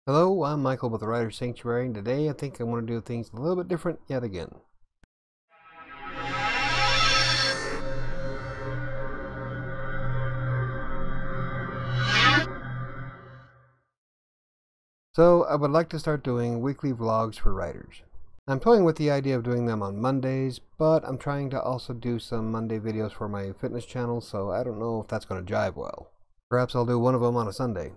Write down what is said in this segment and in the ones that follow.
Hello, I'm Michael with the Writer's Sanctuary, and today I think I want to do things a little bit different yet again. So, I would like to start doing weekly vlogs for writers. I'm toying with the idea of doing them on Mondays, but I'm trying to also do some Monday videos for my fitness channel, so I don't know if that's going to jive well. Perhaps I'll do one of them on a Sunday.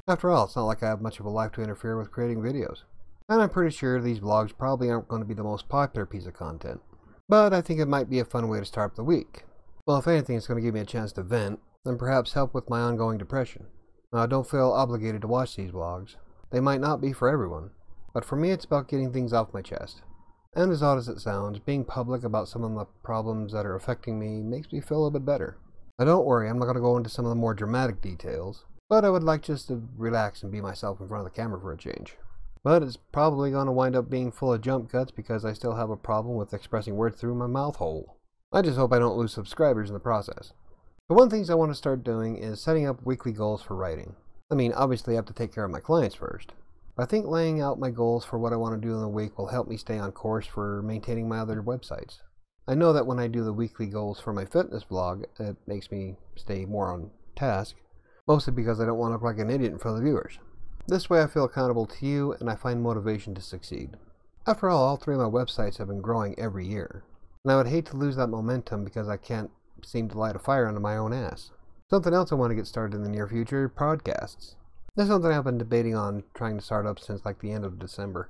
After all, it's not like I have much of a life to interfere with creating videos. And I'm pretty sure these vlogs probably aren't going to be the most popular piece of content. But I think it might be a fun way to start the week. Well, if anything, it's going to give me a chance to vent, and perhaps help with my ongoing depression. Now, I don't feel obligated to watch these vlogs. They might not be for everyone, but for me it's about getting things off my chest. And as odd as it sounds, being public about some of the problems that are affecting me makes me feel a little bit better. Now don't worry, I'm not going to go into some of the more dramatic details, but I would like just to relax and be myself in front of the camera for a change. But it's probably going to wind up being full of jump cuts because I still have a problem with expressing words through my mouth hole. I just hope I don't lose subscribers in the process. But one of the things I want to start doing is setting up weekly goals for writing. I mean, obviously I have to take care of my clients first. But I think laying out my goals for what I want to do in the week will help me stay on course for maintaining my other websites. I know that when I do the weekly goals for my fitness blog, it makes me stay more on task, mostly because I don't want to look like an idiot in front of the viewers. This way I feel accountable to you and I find motivation to succeed. After all three of my websites have been growing every year, and I would hate to lose that momentum because I can't seem to light a fire under my own ass. Something else I want to get started in the near future, podcasts. That's something I've been debating on trying to start up since like the end of December.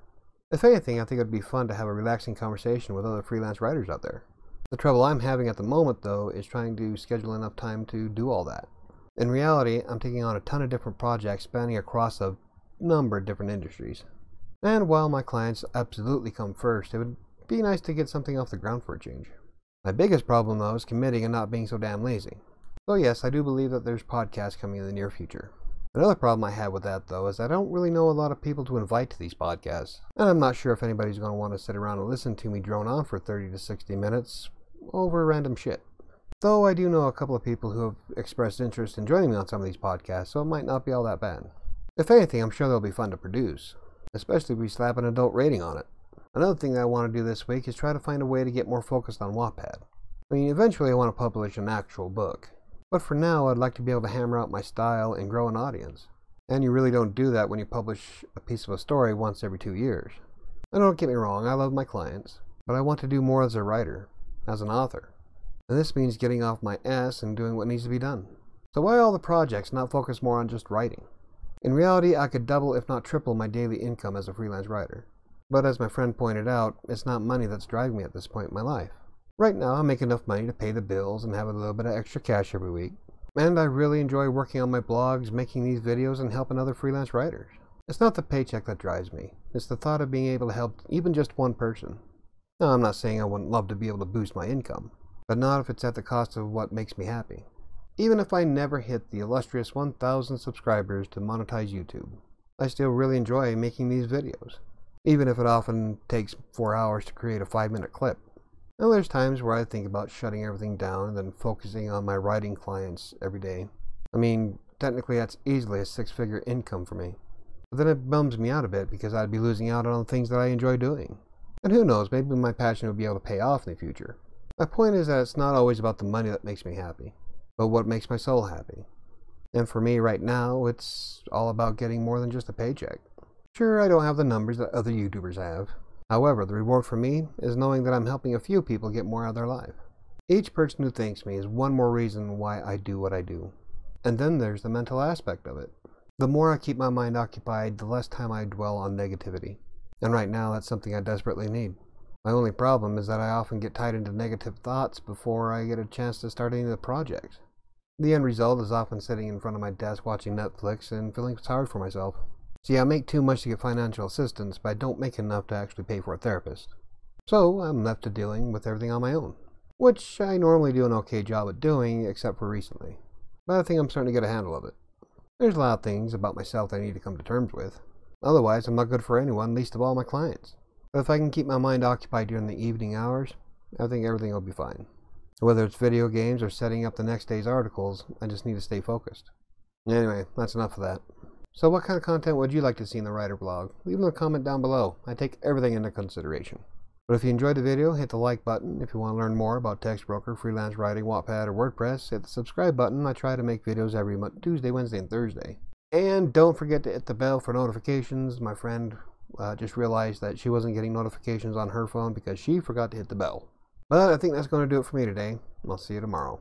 If anything, I think it would be fun to have a relaxing conversation with other freelance writers out there. The trouble I'm having at the moment, though, is trying to schedule enough time to do all that. In reality, I'm taking on a ton of different projects spanning across a number of different industries. And while my clients absolutely come first, it would be nice to get something off the ground for a change. My biggest problem, though, is committing and not being so damn lazy. So yes, I do believe that there's podcasts coming in the near future. Another problem I have with that, though, is I don't really know a lot of people to invite to these podcasts. And I'm not sure if anybody's going to want to sit around and listen to me drone on for 30 to 60 minutes over random shit. Though I do know a couple of people who have expressed interest in joining me on some of these podcasts, so it might not be all that bad. If anything, I'm sure they'll be fun to produce, especially if we slap an adult rating on it. Another thing that I want to do this week is try to find a way to get more focused on Wattpad. I mean, eventually I want to publish an actual book. But for now, I'd like to be able to hammer out my style and grow an audience. And you really don't do that when you publish a piece of a story once every 2 years. And don't get me wrong, I love my clients, but I want to do more as a writer, as an author. And this means getting off my ass and doing what needs to be done. So why all the projects not focus more on just writing? In reality, I could double if not triple my daily income as a freelance writer. But as my friend pointed out, it's not money that's driving me at this point in my life. Right now, I make enough money to pay the bills and have a little bit of extra cash every week. And I really enjoy working on my blogs, making these videos, and helping other freelance writers. It's not the paycheck that drives me. It's the thought of being able to help even just one person. Now, I'm not saying I wouldn't love to be able to boost my income, but not if it's at the cost of what makes me happy. Even if I never hit the illustrious 1,000 subscribers to monetize YouTube, I still really enjoy making these videos, even if it often takes 4 hours to create a 5-minute clip. Now there's times where I think about shutting everything down and then focusing on my writing clients every day. I mean, technically that's easily a 6-figure income for me. But then it bums me out a bit because I'd be losing out on the things that I enjoy doing. And who knows, maybe my passion would be able to pay off in the future. My point is that it's not always about the money that makes me happy, but what makes my soul happy. And for me right now, it's all about getting more than just a paycheck. Sure, I don't have the numbers that other YouTubers have. However, the reward for me is knowing that I'm helping a few people get more out of their life. Each person who thanks me is one more reason why I do what I do. And then there's the mental aspect of it. The more I keep my mind occupied, the less time I dwell on negativity. And right now, that's something I desperately need. My only problem is that I often get tied into negative thoughts before I get a chance to start any of the projects. The end result is often sitting in front of my desk watching Netflix and feeling sorry for myself. See, I make too much to get financial assistance, but I don't make enough to actually pay for a therapist. So I'm left to dealing with everything on my own, which I normally do an okay job at doing, except for recently. But I think I'm starting to get a handle of it. There's a lot of things about myself that I need to come to terms with. Otherwise, I'm not good for anyone, least of all my clients. But if I can keep my mind occupied during the evening hours, I think everything will be fine. Whether it's video games or setting up the next day's articles, I just need to stay focused. Anyway, that's enough of that. So what kind of content would you like to see in the writer blog? Leave them a comment down below. I take everything into consideration. But if you enjoyed the video, hit the like button. If you want to learn more about text broker, freelance writing, Wattpad, or WordPress, hit the subscribe button. I try to make videos every Tuesday, Wednesday, and Thursday. And don't forget to hit the bell for notifications. My friend just realized that she wasn't getting notifications on her phone because she forgot to hit the bell. But I think that's going to do it for me today. I'll see you tomorrow.